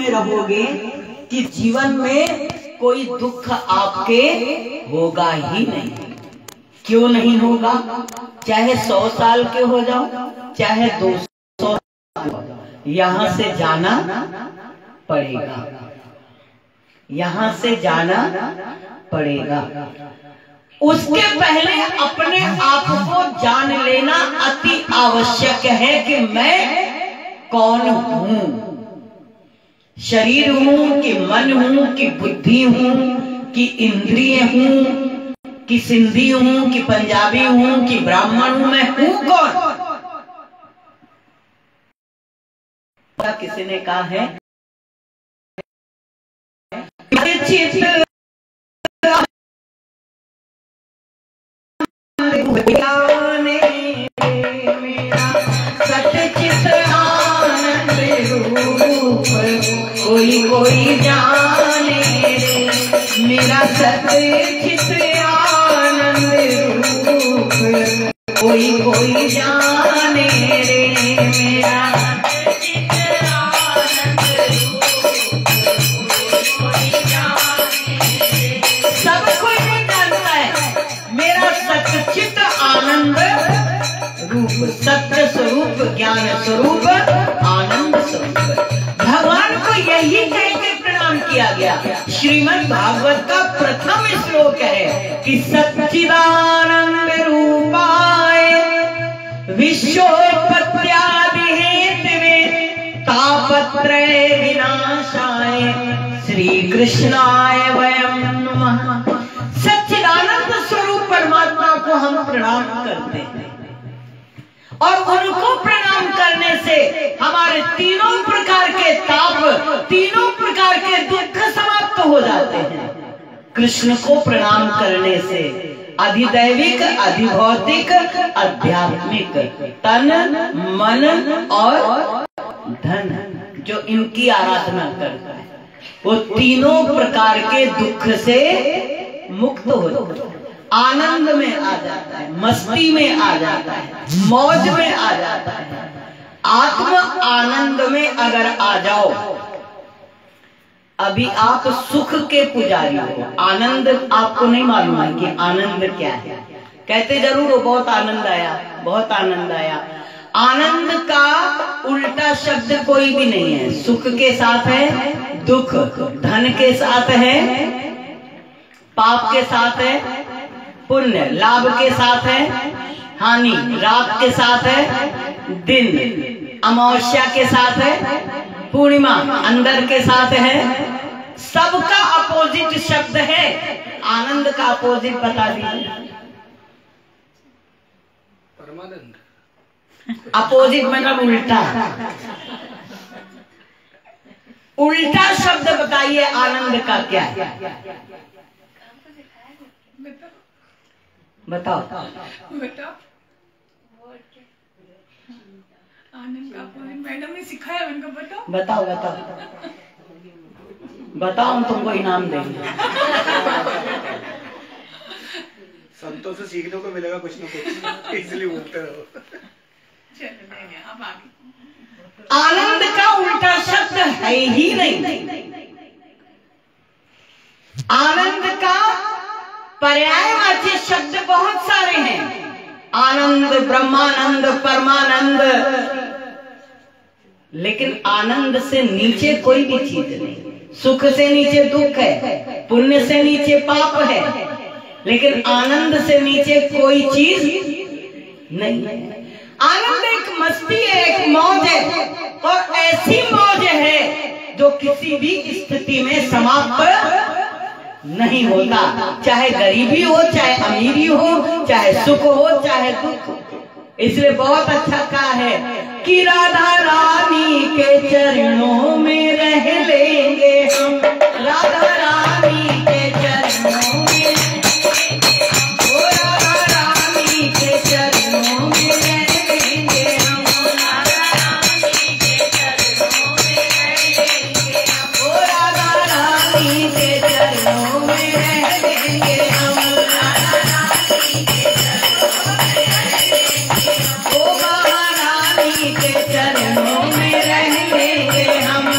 में रहोगे कि जीवन में कोई दुख आपके होगा ही नहीं। क्यों नहीं होगा? चाहे 100 साल के हो जाओ, चाहे 200 यहां से जाना पड़ेगा, यहां से जाना पड़ेगा। उसके पहले अपने आप को जान लेना अति आवश्यक है कि मैं कौन हूं। शरीर हूं कि मन हूं कि बुद्धि हूं कि इंद्रिय हूं कि सिंधी हूं कि पंजाबी हूं कि ब्राह्मण हूं, मैं हूं कौन? किसी ने कहा है सच्चित आनंद रूप कोई कोई जाने रे, मेरा सच्चित आनंद रूप कोई कोई जाने रे, मेरा सब कोई नहीं जानता है मेरा सच्चित आनंद रूप, सत्य स्वरूप, ज्ञान स्वरूप, आनंद स्वरूप। भगवान को यही कह के प्रणाम किया गया। श्रीमद् भागवत का प्रथम श्लोक है कि सच्चिदानंद रूपाय विश्वोत्पत्त्यादि हेतवे तापत्रय विनाशाय श्री कृष्णाय वयं नमः। सच्चिदानंद स्वरूप परमात्मा को हम प्रणाम करते हैं और उनको प्रणाम करने से हमारे तीनों प्रकार के ताप, तीनों प्रकार के दुख समाप्त हो जाते हैं। कृष्ण को प्रणाम करने से अधिदैविक, अधिभौतिक, आध्यात्मिक, तन, मन और धन जो इनकी आराधना करता है वो तीनों प्रकार के दुख से मुक्त हो जाता है, आनंद में आ जाता है, मस्ती में आ जाता है, मौज में आ जाता है। आत्म आनंद में अगर आ जाओ, अभी आप सुख के पुजारी हो, आनंद आपको नहीं मालूम है कि आनंद क्या है। कहते जरूर हो बहुत आनंद आया, बहुत आनंद आया। आनंद का उल्टा शब्द कोई भी नहीं है। सुख के साथ है दुख, धन के साथ है पाप, के साथ है पुण्य, लाभ के साथ है हानि, रात के साथ है दिन, अमावस्या के साथ है पूर्णिमा, अंदर के साथ है। सबका अपोजिट शब्द है। आनंद का अपोजिट बता दीजिए। परमानंद। अपोजिट मतलब उल्टा। उल्टा शब्द बताइए आनंद का क्या है? बताओ बताओ। आनंद का मैडम ने सिखाया, उनको बताओ। बताओ बताओ बताओ, हम तुमको इनाम देंगे। संतों से सीखने को मिलेगा कुछ ना कुछ, इसलिए बोलते रहो। अब आगे। आनंद का उल्टा शब्द है ही नहीं। आनंद का पर्यायवाची शब्द बहुत सारे हैं, आनंद, ब्रह्मानंद, परमानंद, लेकिन आनंद से नीचे कोई भी चीज नहीं। सुख से नीचे दुख है, पुण्य से नीचे पाप है, लेकिन आनंद से नीचे कोई चीज नहीं है। आनंद एक मस्ती है, एक मौज है, और ऐसी मौज है जो किसी भी स्थिति में समाप्त नहीं होता। चाहे गरीबी हो, चाहे अमीरी हो, चाहे सुख हो, चाहे दुख हो। इसलिए बहुत अच्छा कहा है कि राधा रानी के चरणों में रह लेंगे हम, राधा रानी के चरणों में, ओ राधा रानी के चरणों में रह लेंगे हम, राधा रानी के चरणों में रह लेंगे हम, ओ राधा रानी के चरणों में रह लेंगे हम, राधा रानी के चरणों में रह लेंगे हम, ओ महारानी के चरणों में रह लेंगे हम,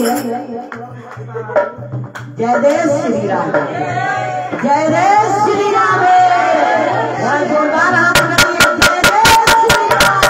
है। जय जय श्री राम, जय जय श्री राम, जोरदार हाथ लगाइए, जय जय श्री राम।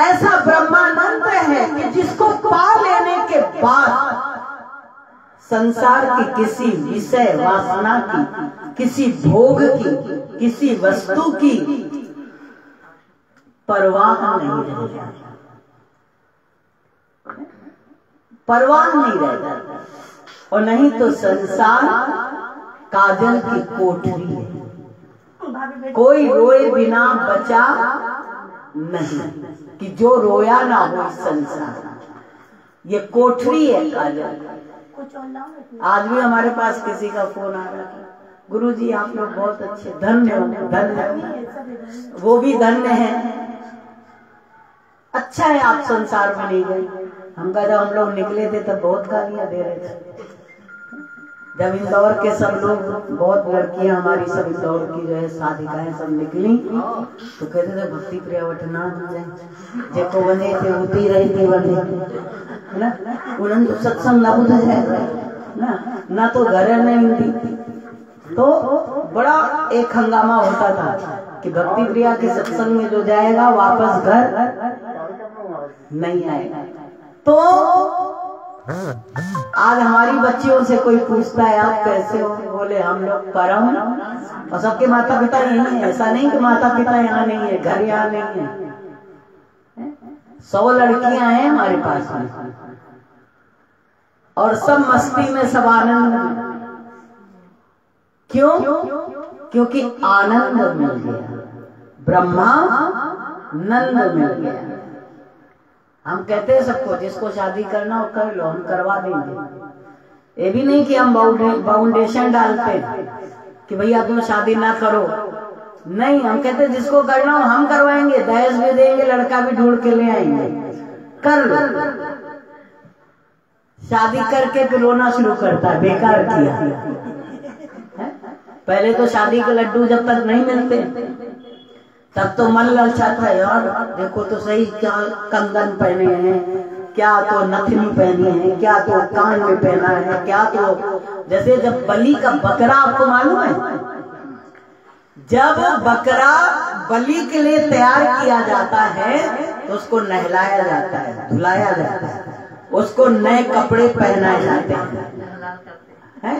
ऐसा ब्रह्मानंद है कि जिसको पा लेने के बाद संसार की किसी विषय वासना की, किसी भोग की, किसी वस्तु की परवाह नहीं रह जाती, परवाह नहीं रह जाती। और नहीं तो संसार काजल की कोठरी है, कोई रोए बिना बचा नहीं, कि जो रोया ना हो संसार। ये कोठरी है काजल। आज भी हमारे पास किसी का फोन आ रहा है, गुरुजी आप लोग बहुत अच्छे, धन्य धन्य, वो भी धन्य है, अच्छा है आप संसार में नहीं गए। हम जब हम लोग निकले थे तब बहुत गालियां दे रहे थे। जब इंदौर के सब लोग, बहुत लड़कियां हमारी सब इंदौर की जो है साधिकाएं सब निकली, तो कहते थे भक्ति प्रियावट ना जेको वने थे उती रही थी वने, है ना, उन्हें तो सत्संग ना बुझे है ना तो घर नहीं थी। तो बड़ा एक हंगामा होता था कि भक्ति प्रिया के सत्संग में जो जाएगा वापस घर नहीं आएगा। तो आज हमारी बच्चियों से कोई पूछता है आप कैसे हो, बोले हम लोग परम, और सबके माता पिता यही है। ऐसा नहीं कि माता पिता यहाँ नहीं है, घर यहाँ नहीं है। 100 लड़कियां हैं हमारे पास में और सब मस्ती में, सब आनंद में। क्यों? क्योंकि आनंद मिल गया, ब्रह्मा नंद मिल गया। हम कहते हैं सबको जिसको शादी करना हो कर लो, हम करवा देंगे। ये भी नहीं कि हम बाउंडेशन डालते कि भैया तुम शादी ना करो, नहीं, हम कहते हैं जिसको करना हो हम करवाएंगे, दहेज भी देंगे, लड़का भी ढूंढ के ले आएंगे, कर लो। शादी करके फिर रोना शुरू करता है, बेकार किया। पहले तो शादी के लड्डू जब तक नहीं मिलते तब तो मन ललचाता है, यार देखो तो सही, क्या कंगन पहने हैं, क्या तो नथनी पहनी है, क्या तो कान में पहना है, क्या तो जैसे जब बलि का बकरा, आपको मालूम है जब बकरा बलि के लिए तैयार किया जाता है तो उसको नहलाया जाता है, धुलाया जाता है, उसको नए कपड़े पहनाए जाते हैं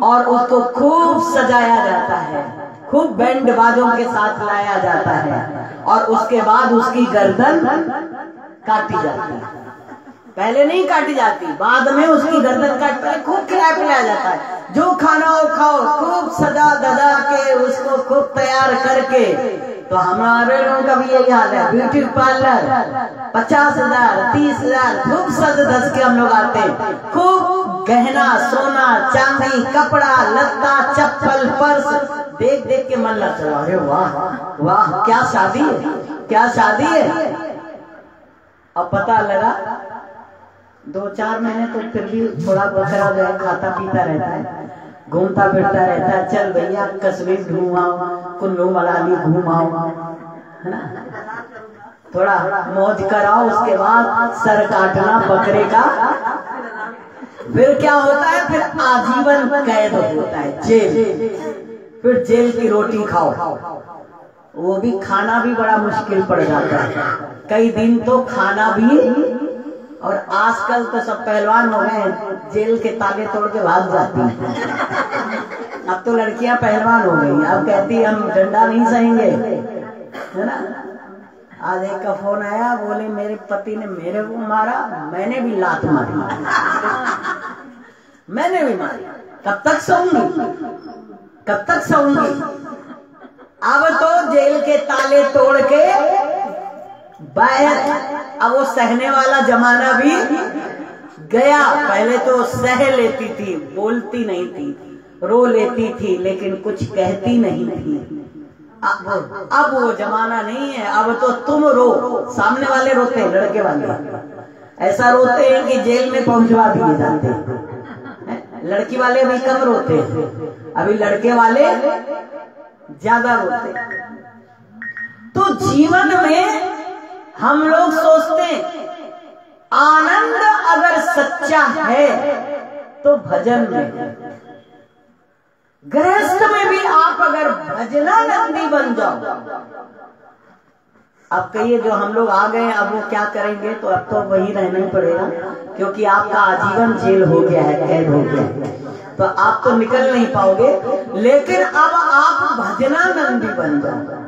और उसको खूब सजाया जाता है, खूब बैंड बाजों के साथ लाया जाता है और उसके बाद उसकी गर्दन काटी जाती है। पहले नहीं काटी जाती, बाद में उसकी गर्दन काटते हैं, खूब खिलाया पिलाया जाता है, जो खाना हो खाओ, खूब सजा दजा के उसको खूब तैयार करके। तो हमारे लोगों का भी यही हाल है, ब्यूटी पार्लर 50,000 30,000 खूब सज धज के हम लोग आते हैं, खूब गहना सोना चांदी कपड़ा लत्ता चप्पल पर्स देख देख के मन लगता, अरे वाह वाह क्या शादी है, क्या शादी है। अब पता लगा 2-4 महीने तो फिर भी थोड़ा बकरा जो है खाता पीता रहता है, घूमता फिरता रहता है, चल भैया कश्मीर घूमाओ, कुल्लू मनाली घूमाओ, है ना, थोड़ा मौज कराओ, उसके बाद सर काटना बकरे का। फिर क्या होता है, फिर आजीवन कैद होता है, जेल। फिर जेल की रोटी खाओ, वो भी खाना भी बड़ा मुश्किल पड़ जाता है, कई दिन तो खाना भी। और आजकल तो सब पहलवान हो गए, जेल के ताले तोड़ के भाग जाती हैं। अब तो लड़कियां पहलवान हो गई, अब कहती हम डंडा नहीं सहेंगे, है ना। आज एक का फोन आया, बोले मेरे पति ने मेरे को मारा, मैंने भी लात मारी, मैंने भी मारी, कब तक सहूंगी, कब तक सहूंगी। अब तो जेल के ताले तोड़ के बाहर, अब वो सहने वाला जमाना भी गया। पहले तो सह लेती थी, बोलती नहीं थी, रो लेती थी, लेकिन कुछ कहती नहीं थी। अब वो जमाना नहीं है, अब तो तुम रो, सामने वाले रोते हैं, लड़के वाले ऐसा रोते हैं कि जेल में पहुंचवा दिए जाते हैं। लड़की वाले भी कम रोते हैं, अभी लड़के वाले ज्यादा रोते हैं। तो जीवन में हम लोग सोचते हैं आनंद अगर सच्चा है तो भजन में, गृहस्थ में भी आप अगर भजनानंदी बन जाओ। अब कहिए जो हम लोग आ गए अब वो क्या करेंगे, तो अब तो वही रहना ही पड़ेगा, क्योंकि आपका आजीवन जेल हो गया है, कैद हो गया है, तो आप तो निकल नहीं पाओगे। लेकिन अब आप भजनानंदी बन जाओ,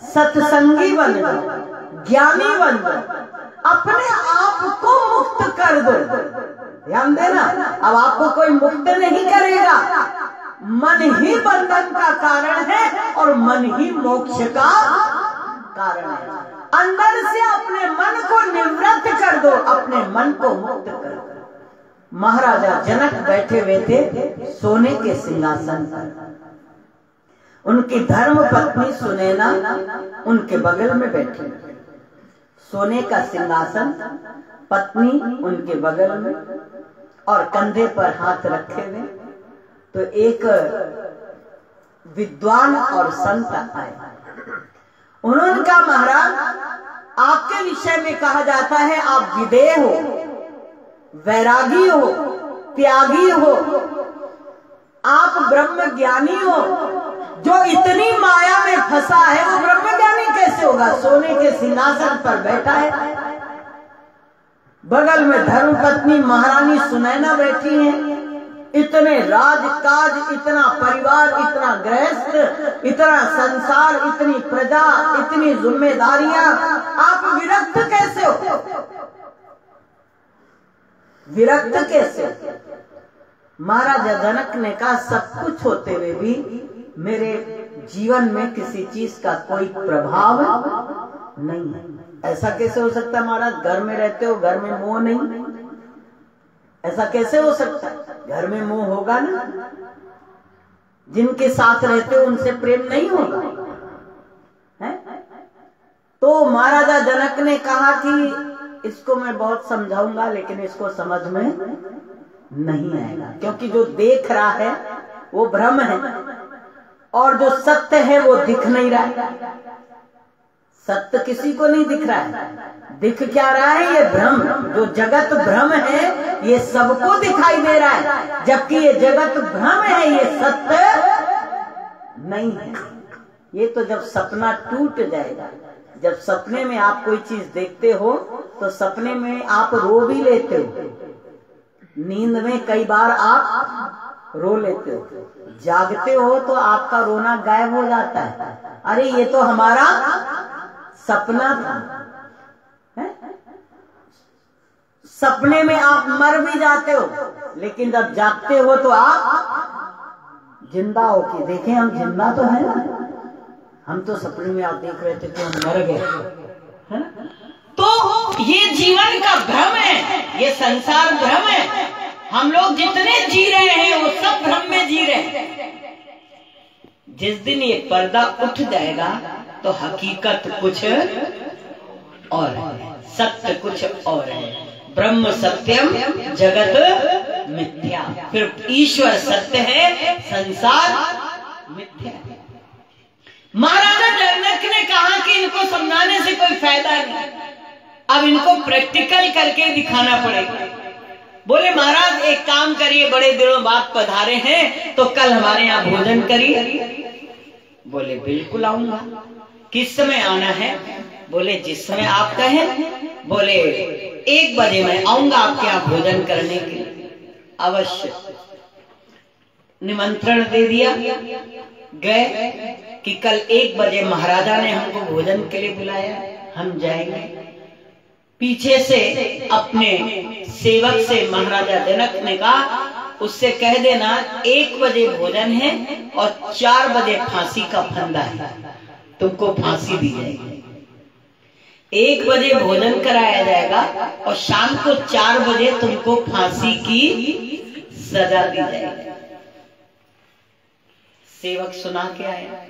सत्संगी बन जाओ, ज्ञानी बन जाओ, अपने आप को मुक्त कर दो। ध्यान देना, अब आपको कोई मुक्त नहीं करेगा, मन ही बंधन का कारण है और मन ही मोक्ष का कारण है। अंदर से अपने मन को निवृत्त कर दो, अपने मन को मुक्त कर दो। महाराजा जनक बैठे हुए थे सोने के सिंहासन पर, उनकी धर्म पत्नी सुनैना उनके बगल में बैठी, सोने का सिंहासन, पत्नी उनके बगल में और कंधे पर हाथ रखे हुए। तो एक विद्वान और संत आए, उन्होंने कहा महाराज आपके विषय में कहा जाता है आप विदेह हो, वैरागी हो, त्यागी हो, आप ब्रह्म ज्ञानी हो। जो इतनी माया में फंसा है वो ब्रह्म ज्ञानी कैसे होगा? सोने के सिंहासन पर बैठा है, बगल में धर्मपत्नी महारानी सुनैना बैठी है, इतने राजकाज, इतना परिवार, इतना गृहस्थ, इतना संसार, इतनी प्रजा, इतनी जिम्मेदारियां, आप विरक्त कैसे हो? विरक्त कैसे? महाराजा जनक ने कहा सब कुछ होते हुए भी मेरे जीवन में किसी चीज का कोई प्रभाव नहीं है। ऐसा कैसे हो सकता है महाराज? घर में रहते हो, घर में मोह नहीं, ऐसा कैसे हो सकता है? घर में मोह होगा ना, जिनके साथ रहते हो उनसे प्रेम नहीं होगा है? तो महाराजा जनक ने कहा कि इसको मैं बहुत समझाऊंगा लेकिन इसको समझ में नहीं आएगा, क्योंकि जो देख रहा है वो भ्रम है और जो सत्य है वो दिख नहीं रहा है। सत्य किसी को नहीं दिख रहा है, दिख क्या रहा है? ये भ्रम, जो जगत भ्रम है ये सबको दिखाई दे रहा है, जबकि ये जगत भ्रम है, ये सत्य नहीं है। ये तो जब सपना टूट जाएगा, जब सपने में आप कोई चीज देखते हो तो सपने में आप रो भी लेते हो, नींद में कई बार आप रो लेते हो, जागते हो तो आपका रोना गायब हो जाता है। अरे ये तो हमारा सपना था है? सपने में आप मर भी जाते हो लेकिन जब जागते हो तो आप जिंदा हो के देखें हम जिंदा तो है ना, हम तो सपने में आप देख रहे थे कि हम मर गए है ना? तो ये जीवन का भ्रम है, ये संसार भ्रम है। हम लोग जितने जी रहे हैं वो सब भ्रम में जी रहे हैं। जिस दिन ये पर्दा उठ जाएगा तो हकीकत कुछ और है, सत्य कुछ और है। ब्रह्म सत्यम जगत मिथ्या, फिर ईश्वर सत्य है, संसार मिथ्या है। महाराजा जनक ने कहा कि इनको समझाने से कोई फायदा नहीं, अब इनको प्रैक्टिकल करके दिखाना पड़ेगा। बोले महाराज एक काम करिए, बड़े दिनों बाद पधारे हैं तो कल हमारे यहाँ भोजन करिए। बोले बिल्कुल आऊंगा। किस समय आना है? बोले जिस समय आप कहें। बोले 1 बजे मैं आऊंगा आपके यहाँ भोजन करने के लिए। अवश्य। निमंत्रण दे दिया, गए कि कल 1 बजे महाराजा ने हमको भोजन के लिए बुलाया, हम जाएंगे। पीछे से अपने सेवक से महाराजा जनक ने कहा उससे कह देना 1 बजे भोजन है और 4 बजे फांसी का फंदा है, तुमको फांसी दी जाएगी। 1 बजे भोजन कराया जाएगा और शाम को 4 बजे तुमको फांसी की सजा दी जाएगी। सेवक सुना के आया,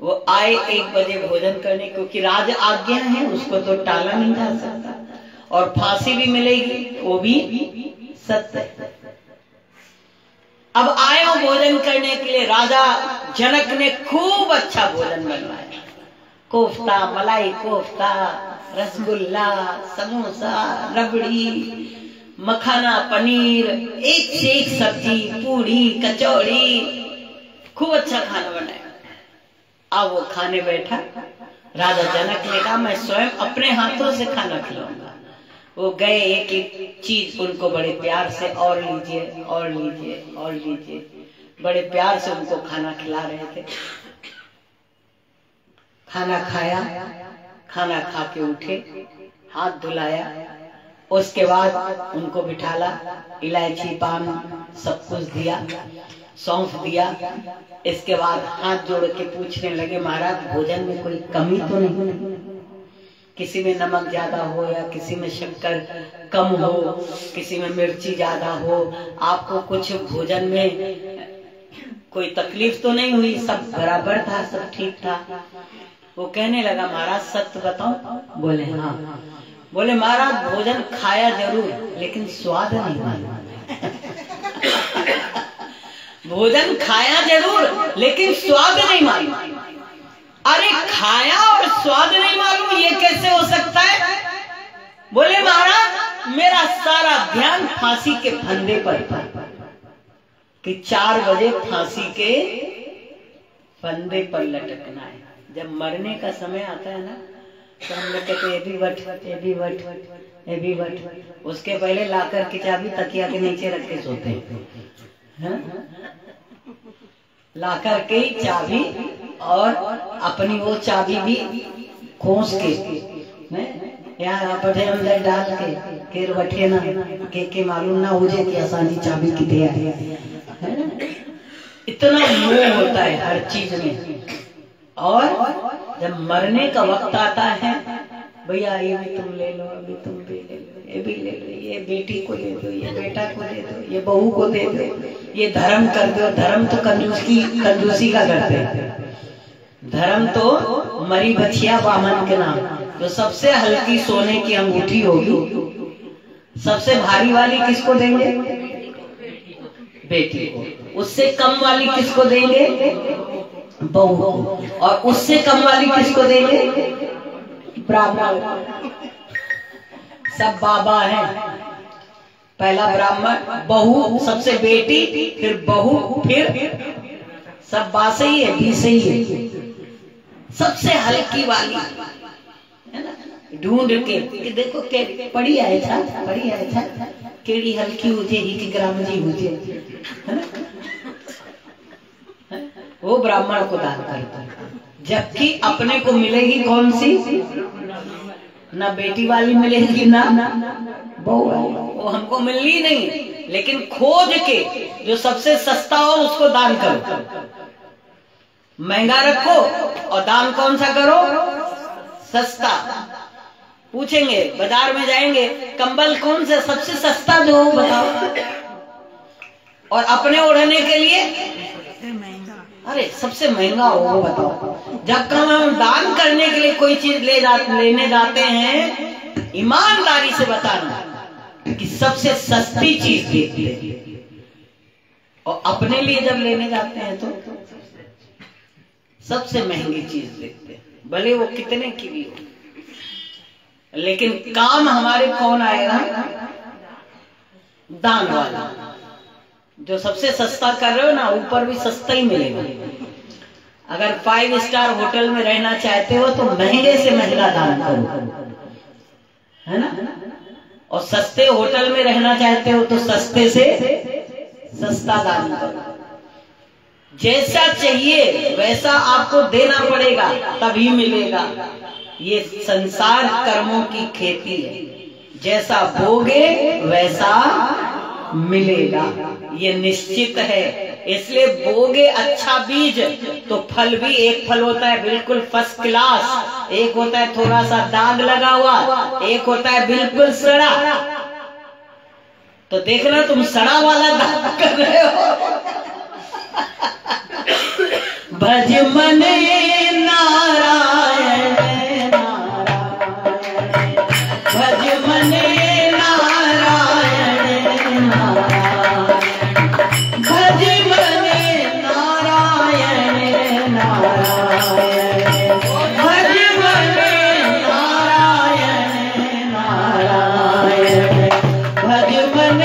वो आए 1 बजे भोजन करने, क्योंकि राज आज्ञा है, उसको तो टाला नहीं जा सकता, और फांसी भी मिलेगी, वो भी सत्य है। अब आए हो भोजन करने के लिए। राजा जनक ने खूब अच्छा भोजन बनवाया, कोफ्ता, मलाई कोफ्ता, रसगुल्ला, समोसा, रबड़ी, मखाना, पनीर, एक से एक सब्जी, पूड़ी, कचौड़ी, खूब अच्छा खाना बनाया। अब वो खाने बैठा। राजा जनक ने कहा मैं स्वयं अपने हाथों से खाना खिलाऊंगा। वो गए, एक एक चीज उनको बड़े प्यार से और लीजिए और लीजिए और लीजिए, बड़े प्यार से उनको खाना खिला रहे थे। खाना खाया, खाना खा के उठे, हाथ धुलाया, उसके बाद उनको बिठाला, इलायची, पान सब कुछ दिया, सौंफ दिया। इसके बाद हाथ जोड़ के पूछने लगे महाराज भोजन में कोई कमी तो नहीं? किसी में नमक ज्यादा हो या किसी में शक्कर कम हो, किसी में मिर्ची ज्यादा हो, आपको कुछ भोजन में कोई तकलीफ तो नहीं हुई? सब बराबर था, सब ठीक था। वो कहने लगा महाराज सत्य बताऊं? बोले हाँ। बोले महाराज भोजन खाया जरूर लेकिन स्वाद नहीं मालूम। भोजन खाया जरूर लेकिन स्वाद नहीं मालूम। अरे खाया और स्वाद नहीं मालूम, ये कैसे हो सकता है? बोले महाराज मेरा सारा ध्यान फांसी के फंदे पर था कि 4 बजे फांसी के फंदे पर लटकना है। जब मरने का समय आता है ना तो हम लोग कहते ये भी वट, ये भी वट, ये भी वट। उसके पहले लाकर की चाबी तकिया के नीचे रख के सोते हैं, लाकर के चाबी और अपनी वो चाबी भी खोस के यहाँ पर अंदर डाल के फिर बैठे ना के मालूम ना हो जाए कि आसानी चाबी की तैयारी है। इतना मोह होता है हर चीज में। और जब मरने का वक्त आता है, भैया ये भी तुम ले लो, अभी तुम भी ले लो, ये भी ले लो, ये बेटी को दे दो, ये बेटा को दे दो, ये बहू को दे दो, ये धर्म कर दो। धर्म तो कंजूसी का करते हैं। धर्म तो मरी बछिया बामन के नाम। जो सबसे हल्की सोने की अंगूठी होगी, सबसे भारी वाली किसको देंगे? बेटी को। उससे कम वाली किसको देंगे? बहू को। और उससे कम वाली किसको देंगे? ब्राह्मण। सब बाबा है। पहला ब्राह्मण, बहू, सबसे बेटी, फिर बहू, फिर सब बा सही है, भी सही है। सबसे हल्की वाली है ना, ढूंढ के देखो के पड़ी आए था, पड़ी आए था, केड़ी हल्की होती है कि ग्राम जी होती है ना, वो ब्राह्मण को दान करता है। जबकि अपने को मिलेगी कौन सी? ना बेटी वाली मिलेगी ना बहू वाली, वो हमको मिलनी नहीं। लेकिन खोज के जो सबसे सस्ता हो उसको दान करो। महंगा रखो और दान कौन सा करो? सस्ता। पूछेंगे बाजार में जाएंगे, कंबल कौन सा सबसे सस्ता जो हो बताओ, और अपने ओढ़ने के लिए अरे सबसे महंगा हो वो बताओ। जब हम दान करने के लिए कोई चीज लेने जाते हैं, ईमानदारी से बताना कि सबसे सस्ती चीज देखते हैं, और अपने लिए जब लेने जाते हैं तो सबसे महंगी चीज देखते हैं, भले वो कितने की भी हो। लेकिन काम हमारे कौन आएगा? दान वाला। जो सबसे सस्ता कर रहे हो ना, ऊपर भी सस्ता ही मिलेगा। अगर 5 स्टार होटल में रहना चाहते हो तो महंगे से महंगा दान करो, है ना। और सस्ते होटल में रहना चाहते हो तो सस्ते से सस्ता दान करो। जैसा चाहिए वैसा आपको देना पड़ेगा, तभी मिलेगा। ये संसार कर्मों की खेती है, जैसा बोगे वैसा मिलेगा, ये निश्चित है। इसलिए बोगे अच्छा बीज तो फल भी एक फल होता है बिल्कुल फर्स्ट क्लास, एक होता है थोड़ा सा दाग लगा हुआ, एक होता है बिल्कुल सड़ा। तो देखना तुम सड़ा वाला दाग कर रहे हो। भज मन नारायण नारायण, भज मन नारायण नारायण, भज मन नारायण नारायण, भज मन नारायण नारायण, भज मन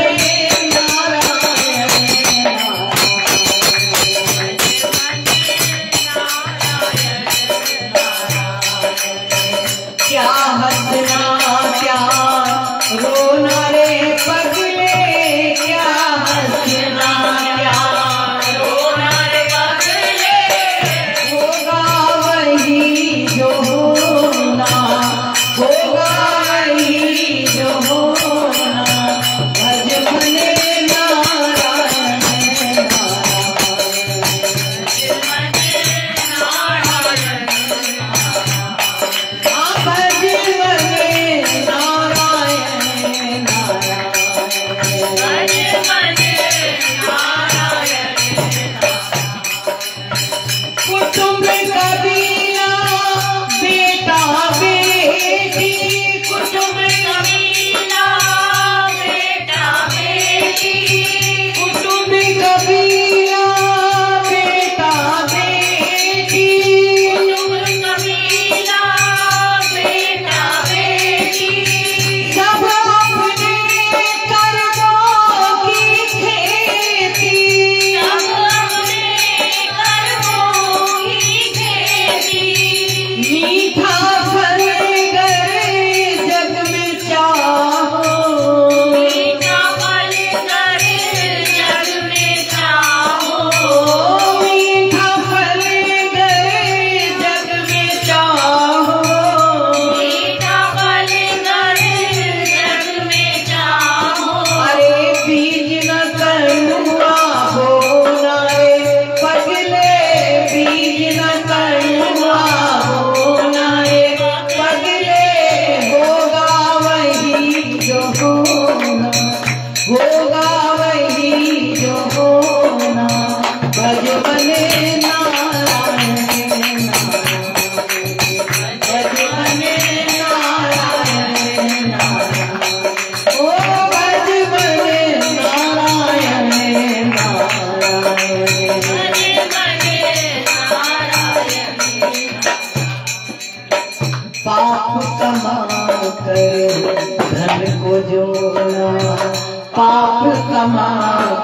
पाप कमा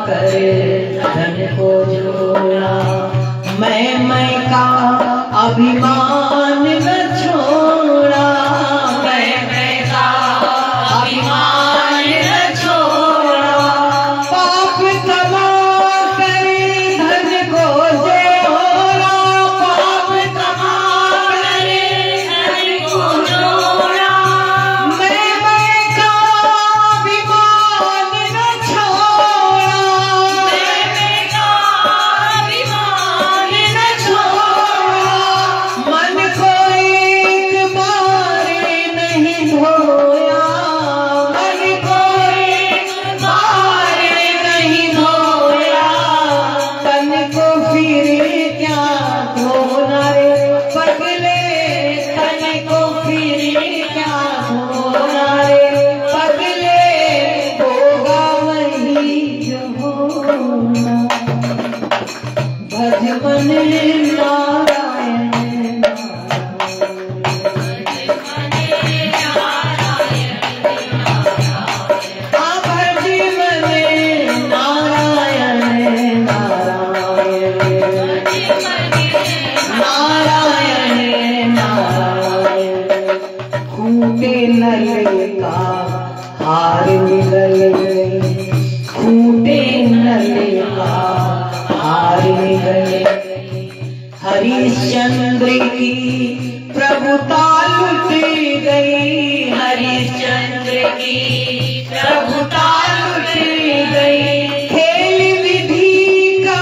कर धन को जोड़ा, मैं का अभिमान न छोड़ा, मैं का अभिमान न छोड़ा, पाप कमा कर धन को जोड़ा, पाप कमा कर धन को जोड़ा, मैं का अभिमान न छोड़ा, मैं का अभिमान न छोड़ा, मन को एक बार नहीं धोया, मन को एक बार नहीं धोया, तन को फिर क्या धोना रे पगले, तन को फिर क्या धोना रे पगले, होगा वही जो होना, भज मन नारायण भज मन गले फूटे नलिया हारे गले। हरिश्चंद्र की प्रभुता लुट गई, हरिश्चंद्र की प्रभुता लुट गई। खेल विधि का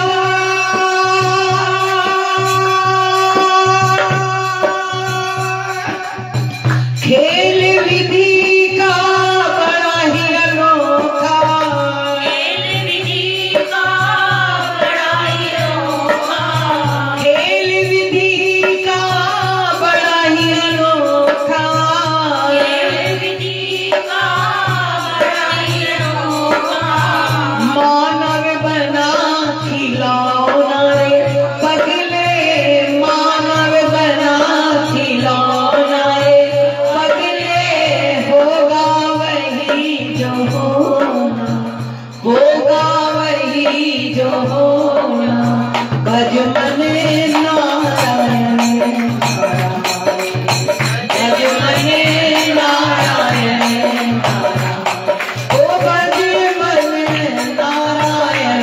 खेल विधि का बड़ा ही अनोखा, खेल विधि का बड़ा ही अनोखा, खेल विधि का बड़ा ही अनोखा, खेल विधि का बड़ा ही अनोखा। मानव बना खिलौना रे पगले, मानव बना खिलौना रे पगले। होगा वही जो होना, होगा वही जो होना। भज मन नारायण भज मन नारायण, ओ भज मन नारायण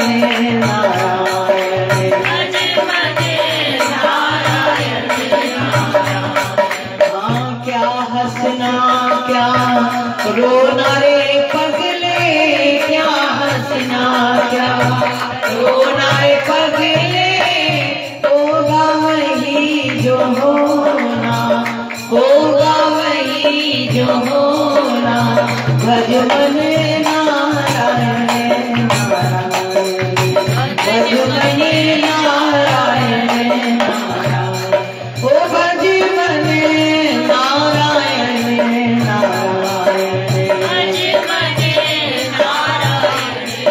नारायण, भज मन नारायण। हाँ क्या हंसना क्या रोना रे पगले, क्या हंसना क्या रोना रे पगले। होगा वही जो होना, होगा वही जो होना। भज मन नारायण नारायण, भज मन नारायण नारायण, ओ भज मन नारायण नारायण, भज मन नारायण नारायण,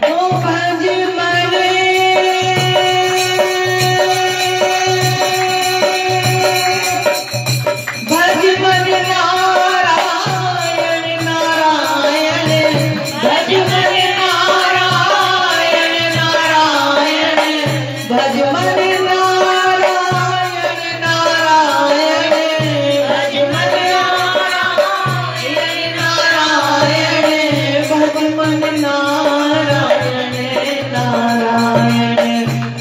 ओ भज मन भज मन नारायण नारायण, भज मन नारायण नारायण, भज मन नारायण नारायण, भज मन नारायण नारायण, भज मन नारायण नारायण,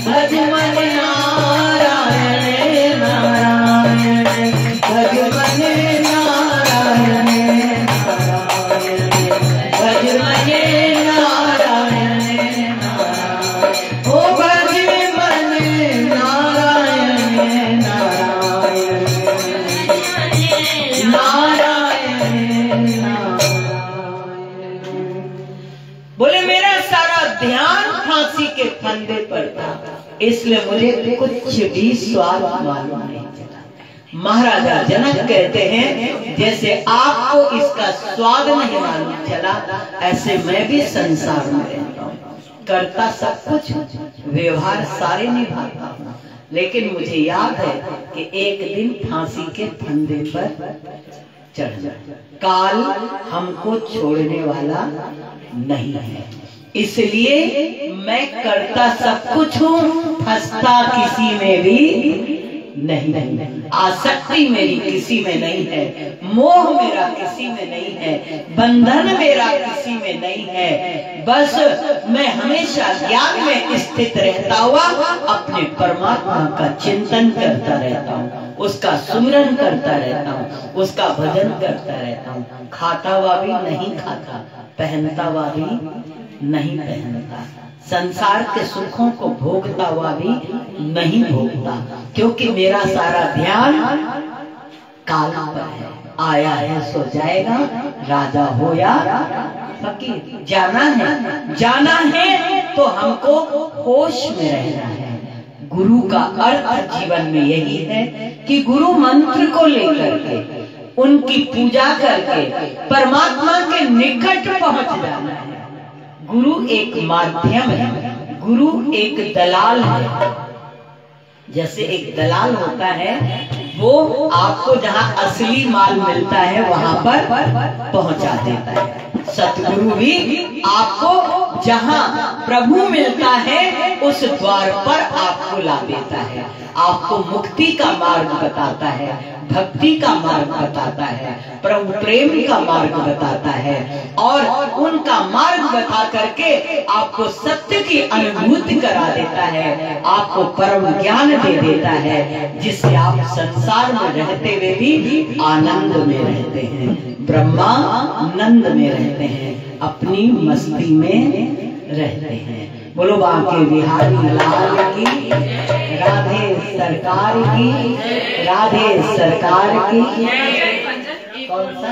भज मन नारायण नारायण, भज मन नारायण नारायण, भज मन नारायण नारायण, ओ भज मन नारायण नारायण नारायण नारायण। बोले मेरा सारा ध्यान फांसी के फंदे पर था, इसलिए मुझे कुछ भी स्वाद मालूम नहीं चला। महाराजा जनक कहते हैं जैसे आपको इसका स्वाद नहीं मालूम चला, ऐसे मैं भी संसार में रहता हूँ, करता सब कुछ, व्यवहार सारे निभाता हूँ, लेकिन मुझे याद है कि एक दिन फांसी के फंदे पर चढ़ जाए। काल हमको छोड़ने वाला नहीं है, इसलिए मैं करता सब कुछ हूँ, फंसता किसी में भी नहीं। आसक्ति मेरी किसी में नहीं है, मोह मेरा किसी में नहीं है, बंधन मेरा किसी में नहीं है। बस मैं हमेशा ज्ञान में स्थित रहता हुआ अपने परमात्मा का चिंतन करता रहता हूँ, उसका सुमिरन करता रहता हूँ, उसका भजन करता रहता हूँ। खाता हुआ भी नहीं खाता, पहनता हुआ भी नहीं पहनता, संसार के सुखों को भोगता हुआ भी नहीं भोगता, क्योंकि मेरा सारा ध्यान काल पर है। आया है सो जाएगा, राजा हो या फकीर। जाना है तो हमको होश में रहना है। गुरु का अर्थ जीवन में यही है कि गुरु मंत्र को लेकर के उनकी पूजा करके परमात्मा के निकट पहुंच जाना है। गुरु एक माध्यम है, गुरु एक दलाल है। जैसे एक दलाल होता है, वो आपको जहाँ असली माल मिलता है वहां पर पहुंचा देता है। सतगुरु भी आपको जहाँ प्रभु मिलता है उस द्वार पर आपको ला देता है। आपको मुक्ति का मार्ग बताता है, भक्ति का मार्ग बताता है, प्रभु प्रेम का मार्ग बताता है, और उनका मार्ग बता करके आपको सत्य की अनुभूति करा देता है, आपको परम ज्ञान दे देता है, जिससे आप संसार में रहते हुए भी आनंद में रहते हैं, ब्रह्मानंद में रहते हैं, अपनी मस्ती में रहते हैं। बोलो बांके बिहारी लाल की, राधे सरकार की, राधे सरकार की। कौन सा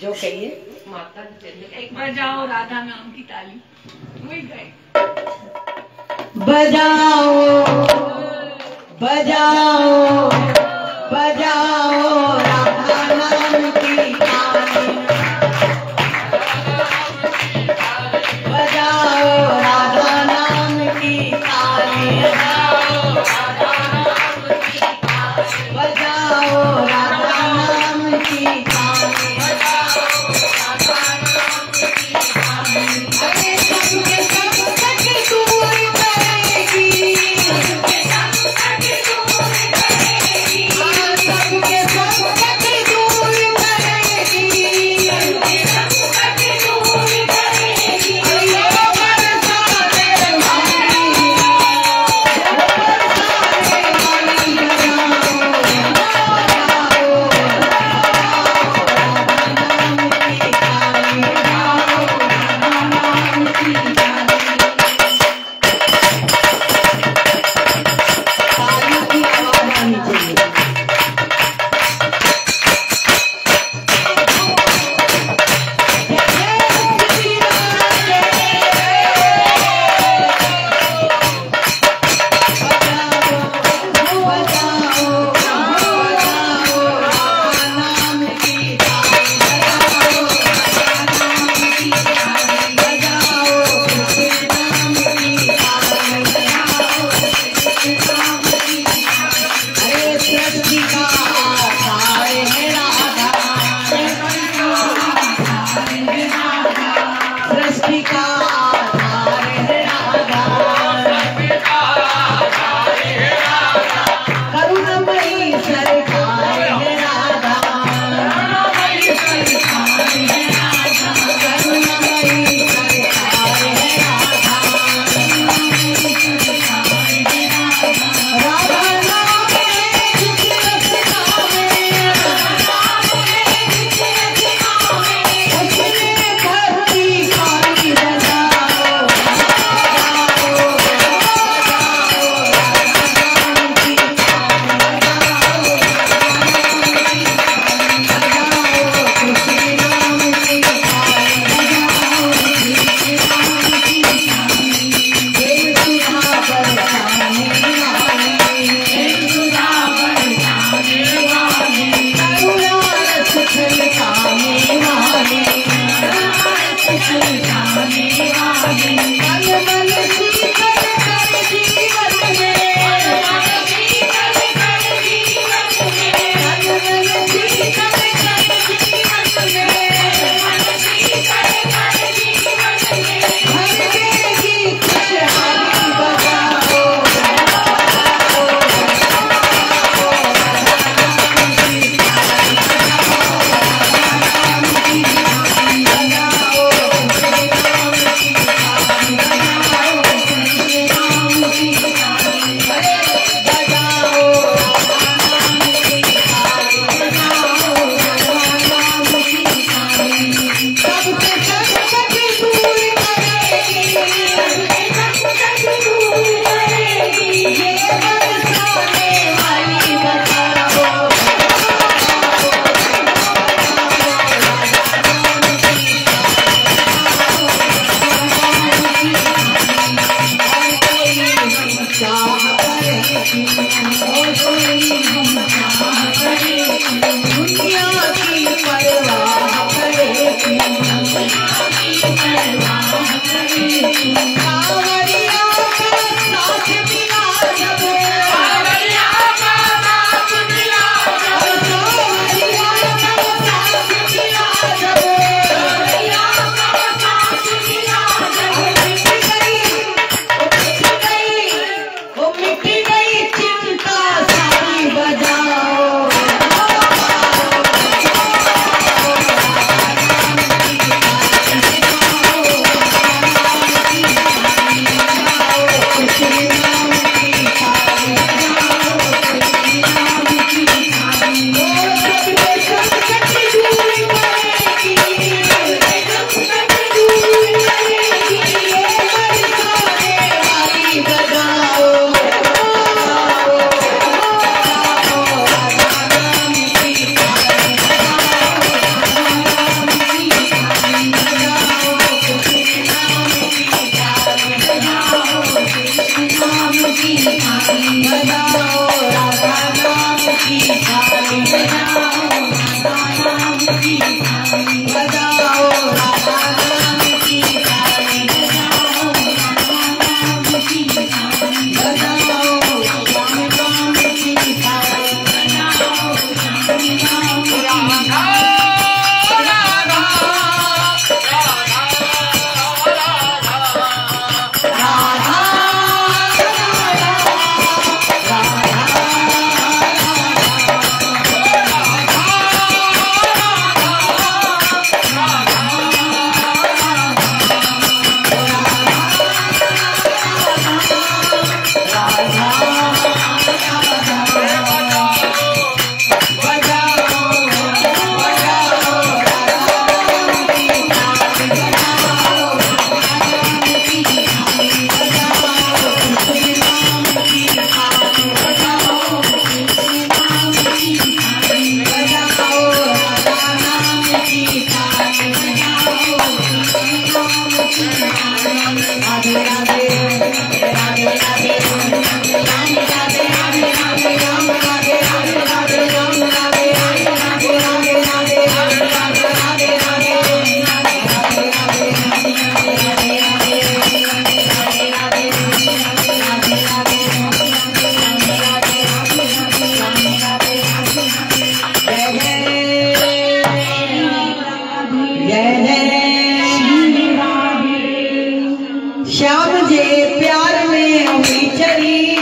जो कहिए? एक बजाओ राधा नाम की ताली, वही गए। बजाओ बजाओ बजाओ राधा नाम की ताली, बजाओ राधा नाम की ताली, बजाओ राधा नाम की ताली। अरे सबके सब तक दूर करेगी, सबके सब तक दूर करेगी, सबके सब तक दूर करेगी, सबके सब तक दूर करेगी। श्याम जे प्यार में हुई चली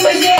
मुझे